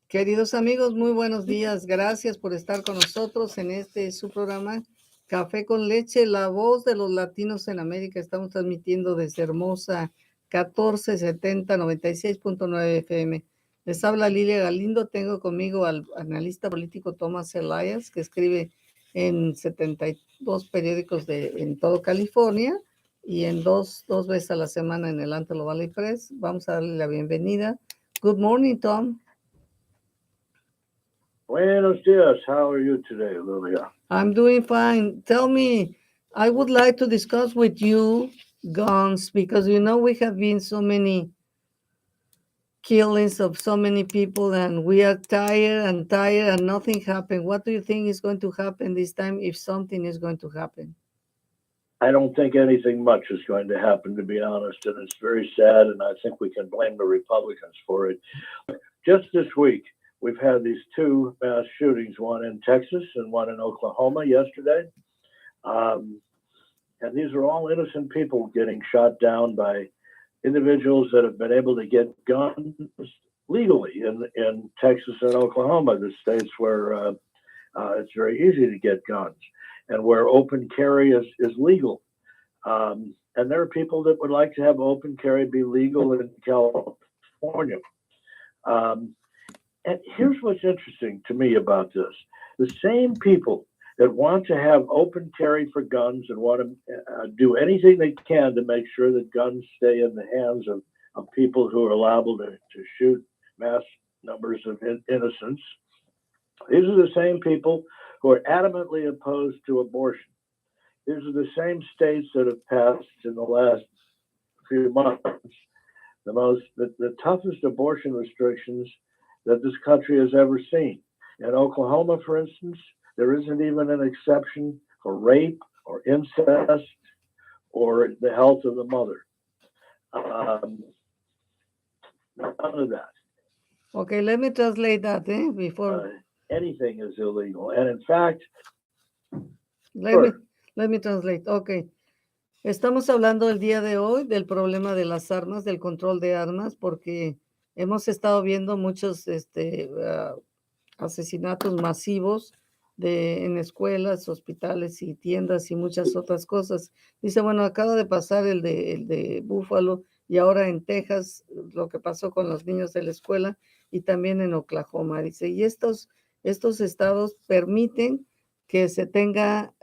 Queridos amigos, muy buenos días. Gracias por estar con nosotros en su programa Café con Leche, la voz de los latinos en América. Estamos transmitiendo desde hermosa 1470 96.9 FM. Les habla Lilia Galindo. Tengo conmigo al analista político Thomas Elias, que escribe en 72 periódicos en todo California y en dos veces a la semana en el Antelope Valley Press. Vamos a darle la bienvenida. Good morning, Tom. Buenos dias. How are you today, Lilia? I'm doing fine. Tell me, I would like to discuss with you guns because we have been so many killings of so many people and we are tired and nothing happened. What do you think is going to happen this time if something is going to happen? I don't think anything much is going to happen, to be honest, and it's very sad, and I think we can blame the Republicans for it. Just this week, we've had these two mass shootings, one in Texas and one in Oklahoma yesterday. And these are all innocent people getting shot down by individuals that have been able to get guns legally in Texas and Oklahoma, the states where it's very easy to get guns and where open carry is legal. And there are people that would like to have open carry be legal in California. And here's what's interesting to me about this. The same people that want to have open carry for guns and want to do anything they can to make sure that guns stay in the hands of people who are liable to shoot mass numbers of innocents, these are the same people who are adamantly opposed to abortion. These are the same states that have passed in the last few months the toughest abortion restrictions that this country has ever seen. In Oklahoma, for instance, there isn't even an exception for rape or incest or the health of the mother. None of that. Okay, let me translate that before. Anything is illegal. And in fact, let me translate. Okay. Estamos hablando el día de hoy del problema de las armas, del control de armas, porque hemos estado viendo muchos asesinatos masivos en escuelas, hospitales y tiendas y muchas otras cosas. Dice, bueno, acaba de pasar el de Buffalo y ahora en Texas lo que pasó con los niños de la escuela y también en Oklahoma. Dice, y estos estados permiten que se tenga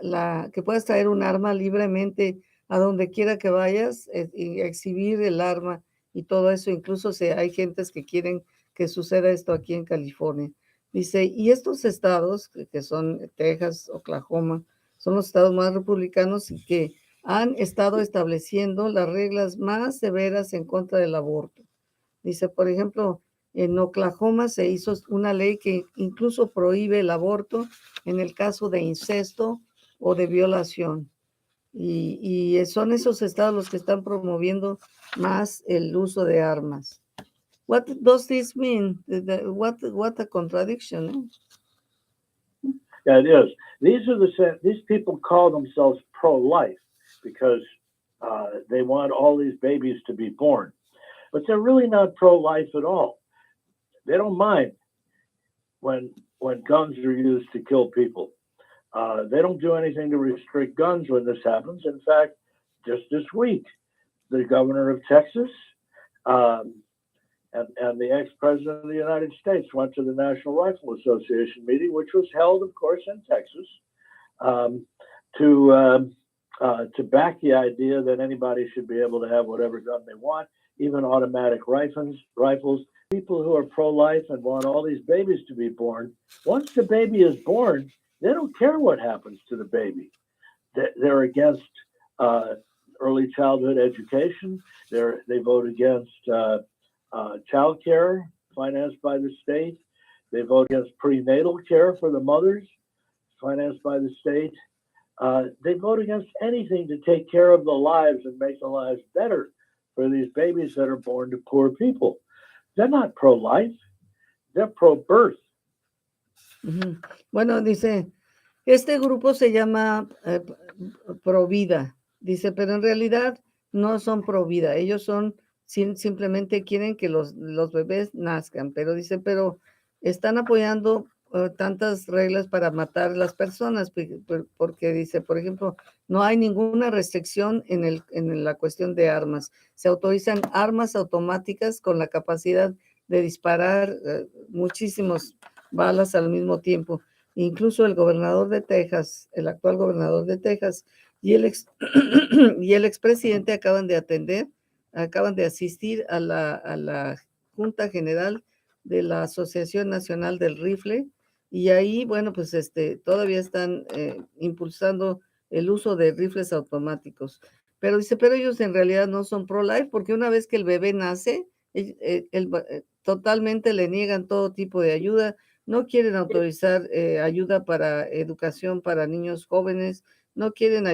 que puedas traer un arma libremente a donde quiera que vayas y exhibir el arma y todo eso. Incluso hay gentes que quieren que suceda esto aquí en California. Dice, y estos estados que son Texas, Oklahoma, son los estados más republicanos y que han estado estableciendo las reglas más severas en contra del aborto. Dice, por ejemplo, en Oklahoma se hizo una ley que incluso prohíbe el aborto en el caso de incesto o de violación. Y son esos estados los que están promoviendo más el uso de armas. What does this mean? What a contradiction. Yeah, it is. These people call themselves pro-life because they want all these babies to be born. But they're really not pro-life at all. They don't mind when guns are used to kill people. They don't do anything to restrict guns when this happens. In fact, just this week, the governor of Texas and the ex-president of the United States went to the National Rifle Association meeting, which was held, of course, in Texas, to back the idea that anybody should be able to have whatever gun they want, even automatic rifles. People who are pro-life and want all these babies to be born, once the baby is born, they don't care what happens to the baby. They're against early childhood education. They vote against child care financed by the state. They vote against prenatal care for the mothers financed by the state. They vote against anything to take care of the lives and make the lives better for these babies that are born to poor people. They're not pro-life. They're pro-birth. Bueno, dice, este grupo se llama Provida. Dice, pero en realidad no son Provida. Ellos son simplemente quieren que los bebés nazcan. Pero dice, pero están apoyando tantas reglas para matar a las personas, porque dice, por ejemplo, no hay ninguna restricción en la cuestión de armas. Se autorizan armas automáticas con la capacidad de disparar muchísimas balas al mismo tiempo. Incluso el gobernador de Texas, el actual gobernador de Texas y y el expresidente acaban de asistir a la Junta General de la Asociación Nacional del Rifle, y ahí, bueno, pues todavía están impulsando el uso de rifles automáticos. Pero dice, pero ellos en realidad no son pro-life, porque una vez que el bebé nace, totalmente le niegan todo tipo de ayuda, no quieren autorizar ayuda para educación para niños jóvenes, no quieren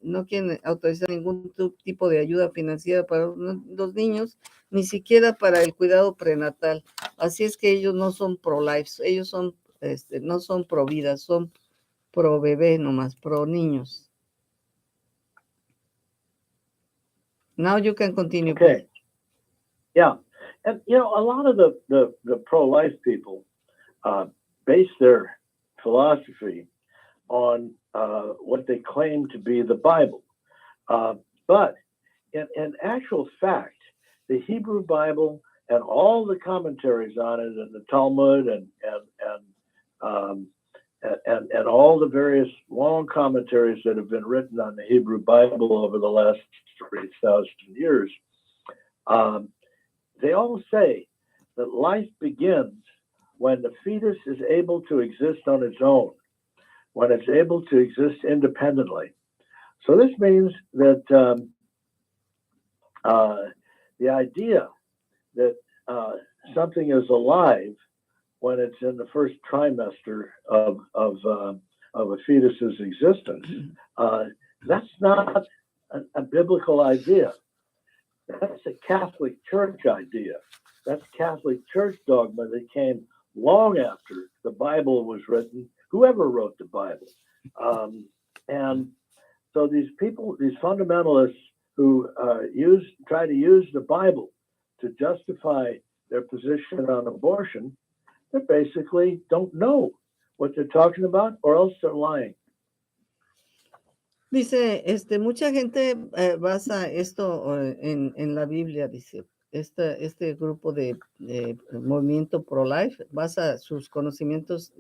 no quieren autorizar ningún tipo de ayuda financiera para los niños, ni siquiera para el cuidado prenatal. Así es que ellos no son pro-life, ellos son, no son pro-vida, son pro-bebé nomás, pro-niños. Now you can continue, Okay. please. Yeah. And, you know, a lot of the pro-life people base their philosophy on what they claim to be the Bible. But in actual fact, the Hebrew Bible and all the commentaries on it, and the Talmud, and all the various long commentaries that have been written on the Hebrew Bible over the last 3,000 years, they all say that life begins when the fetus is able to exist on its own, when it's able to exist independently. So this means that the idea that something is alive when it's in the first trimester of a fetus's existence, that's not a biblical idea. That's a Catholic Church idea. That's Catholic Church dogma that came long after the Bible was written, whoever wrote the Bible. And so these people, these fundamentalists who try to use the Bible to justify their position on abortion, they basically don't know what they're talking about, or else they're lying. Dice, mucha gente basa esto en la Biblia, dice. Este grupo de movimiento pro-life basa sus conocimientos,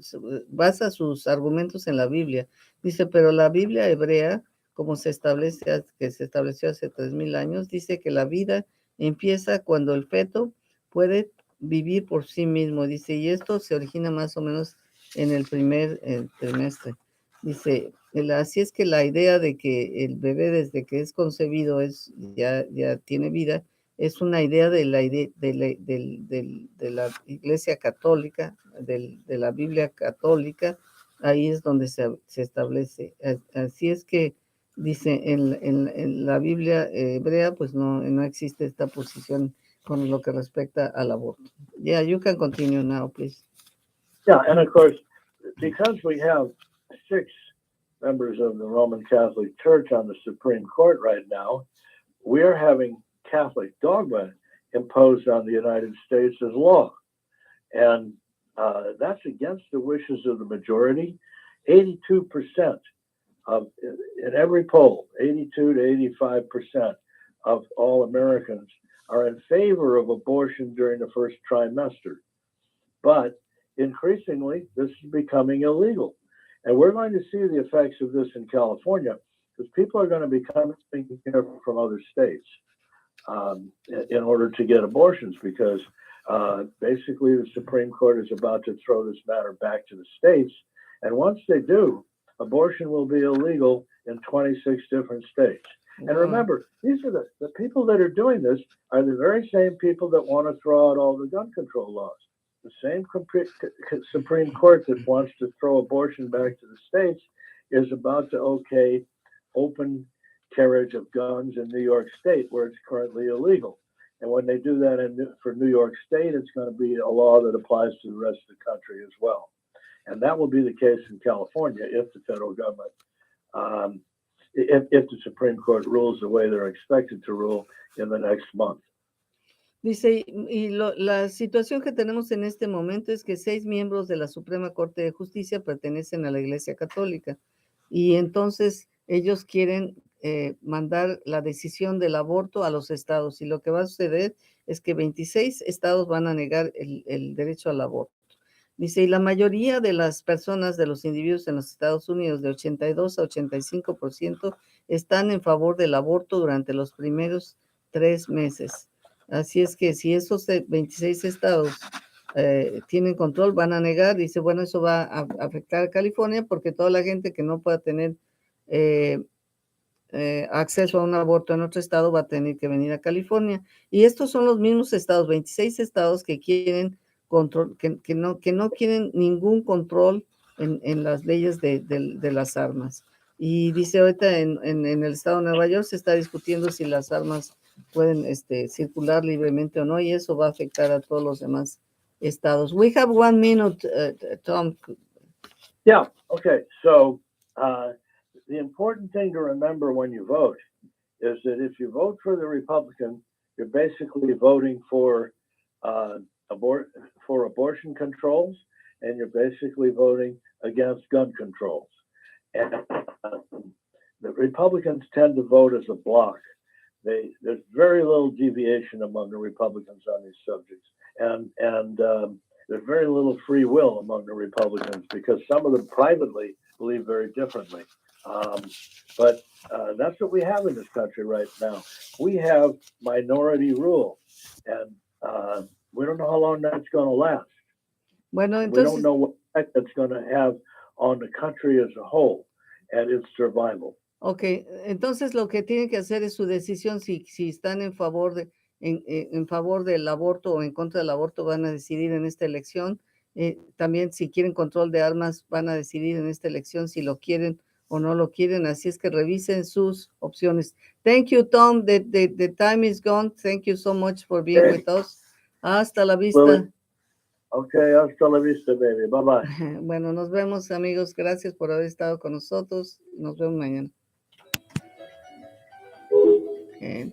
basa sus argumentos en la Biblia. Dice, pero la Biblia hebrea, como que se estableció hace 3,000 años, dice que la vida empieza cuando el feto puede vivir por sí mismo. Dice, y esto se origina más o menos en el primer trimestre. Dice, así es que la idea de que el bebé desde que es concebido ya tiene vida, es una idea de la Iglesia Católica, de la Biblia Católica. Ahí es donde se establece. Así es que dice, en la Biblia hebrea, pues no existe esta posición con lo que respecta al aborto. Yeah, you can continue now, please. Yeah, and of course, because we have 6 members of the Roman Catholic Church on the Supreme Court right now, we're having Catholic dogma imposed on the United States as law. And that's against the wishes of the majority. 82% in every poll, 82 to 85% of all Americans are in favor of abortion during the first trimester. But increasingly, this is becoming illegal. And we're going to see the effects of this in California, because people are going to be coming here from other states in order to get abortions, because basically the Supreme Court is about to throw this matter back to the states. And once they do, abortion will be illegal in 26 different states. And remember, these are the people that are doing this are the very same people that want to throw out all the gun control laws. The same Supreme Court that wants to throw abortion back to the states is about to okay open carriage of guns in New York State, where it's currently illegal. And when they do that for New York State, it's going to be a law that applies to the rest of the country as well. And that will be the case in California if the federal government, if the Supreme Court rules the way they're expected to rule in the next month. Dice, la situación que tenemos en este momento es que 6 miembros de la Suprema Corte de Justicia pertenecen a la Iglesia Católica y entonces ellos quieren mandar la decisión del aborto a los estados y lo que va a suceder es que 26 estados van a negar el derecho al aborto. Dice, y la mayoría de las personas, de los individuos en los Estados Unidos, de 82 a 85%, están en favor del aborto durante los primeros 3 meses. Así es que si esos 26 estados tienen control, van a negar. Dice, bueno, eso va a afectar a California porque toda la gente que no pueda tener acceso a un aborto en otro estado va a tener que venir a California. Y estos son los mismos estados, 26 estados que quieren control, que no quieren ningún control en las leyes de las armas. Y dice ahorita en el estado de Nueva York se está discutiendo si las armas pueden circular libremente o no, y eso va a afectar a todos los demás estados. We have 1 minute, Tom. Yeah, okay. So the important thing to remember when you vote is that if you vote for the Republican, you're basically voting for abortion controls, and you're basically voting against gun controls. And the Republicans tend to vote as a bloc. There's very little deviation among the Republicans on these subjects, and there's very little free will among the Republicans because some of them privately believe very differently. But that's what we have in this country right now. We have minority rule, and we don't know how long that's going to last. Bueno, entonces, we don't know what effect that's going to have on the country as a whole and its survival. Ok, entonces lo que tienen que hacer es su decisión si están en favor del aborto o en contra del aborto, van a decidir en esta elección. También si quieren control de armas, van a decidir en esta elección si lo quieren o no lo quieren. Así es que revisen sus opciones. Thank you, Tom. The time is gone. Thank you so much for being with us. Hasta la vista. Well, okay, hasta la vista, baby. Bye bye. Bueno, nos vemos, amigos. Gracias por haber estado con nosotros. Nos vemos mañana. And